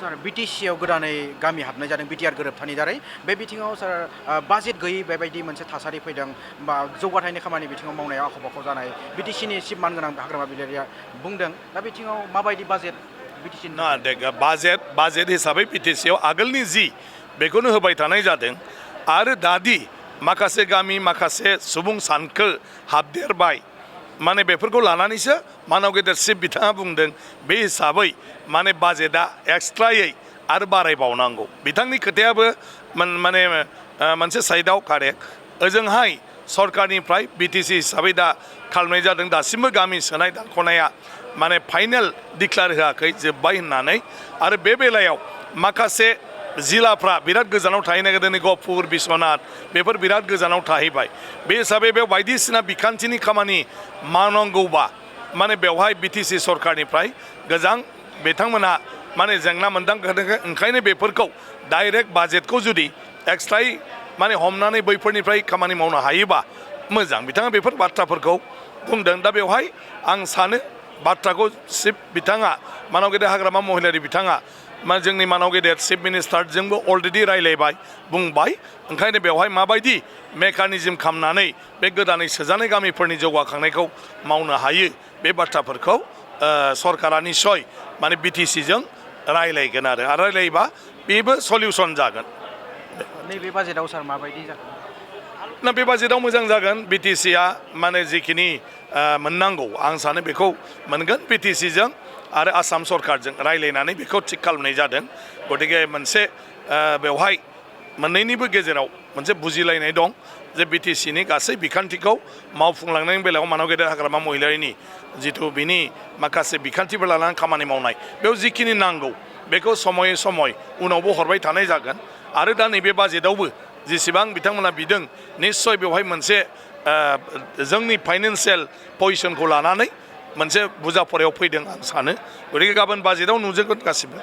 सार BTCआव गोदानै गामि हाबनाय जादों बिटिआर गोरोबथानि दारै बे बिथिङाव सार बाजेट गैयै बेबायदि मोनसे थासारि फैदों बा जौगाथायनि खामानि बिथिङाव मावनायाव आख' फाख' जानाय BTCनि सिफ मानगोनां हाग्रामा बिलारिया बुंदों दा बिथिङाव माबायदि बाजेट BTC ना देख बाजेट हिसाबै BTCआव आगोलनि जि बेखौनो होबाय थानाय जादों आरो दादि माखासे गामि माखासे सुबुं सानखो हाबदेरबाय माने बेफोरखौ लानानैसो मानाव गेदेर चिफ बिथाङा बुंदों बे हिसाबै माने बाजेटआ एक्सट्रायै आरो बारायबावनांगौ बिथांनि खोथायाबो माने मोनसे साइडआव कारेक्ट ओजोंहाय सरकारनिफ्राय BTC हिसाबै दा खालामनाय जादों दासिमबो गामि सोनाय दानख'नाया माने फाइनेल डिक्लार होआखै जोब्बाय होननानै आरो बे बेलायाव माखासे जिल्लाफ्रा बिराद गोजानाव थाहैनो नागिरदों गहपुर बिश्वनाथ बेफोर बिराद गोजानाव थाहैबाय बे हिसाबै बेयाव बायदिसिना बिखान्थिनि खामानि मावनांगौबा माने बेवहाय BTC सरकारनिफ्राय गोजां बिथांमोना माने जेंना मोनदांदों ओंखायनो बेफोरखौ डाइरेक्ट बाजेटखौ जुदि एक्सट्रायै माने हमनानै बैफोरनिफ्राय खामानि मावनो हायोबा मोजां बिथाङा बेफोर बाथ्राफोरखौ बुंदों दा बेवहाय आं सानो बाथ्राखौ चिफ बिथाङा मानाव गेदेर हाग्रामा महिलारि बिथाङा जोंनि मानाव गेदेर चिफ मिनिस्टारजोंबो अलरेडि रायलायबाय बुंबाय ओंखायनो बेवहाय माबायदि मेकानिजम खालामनानै बे गोदानै सोजानाय गामिफोरनि जौगाखांनायखौ मावनो हायो बे बाथ्राफोरखौ सरकारा निस्सय माने BTCजों रायलायगोन आरो रायलायोबा बेबो सलिउसन जागोन नैबे बाजेटआव सार माबायदि जागोन ना बे बाजेटआव मोजां जागोन BTCआ माने जिखिनि मोननांगौ आं सानो बेखौ मोनगोन BTCजों आरो आसाम सरकारजों रायलायनानै बेखौ थिग खालामनाय जादों गतिके मोनसे बेवहाय मोननैनिबो गेजेराव मोनसे बुजिलायनाय दं जे BTCनि गासै बिखान्थिखौ मावफुंलांनायनि बेलायाव मानाव गेदेर हाग्रामा महिलारिनि जिथु बिनि माखासे बिखान्थिफोर लानानै खामानि मावनाय बेयाव जिखिनि नांगौ बेखौ समय समय उनावबो हरबाय थानाय जागोन आरो दा नैबे बाजेटआवबो जेसेबां बिथांमोना बिदों निस्सय बेवहाय मोनसे जोंनि फाइनान्सियेल पजिशनखौ लानानै मोनसे बुजाफरायाव फैदों आं सानो गतिके गाबोन बाजेटआव नुजोबगोन गासिबो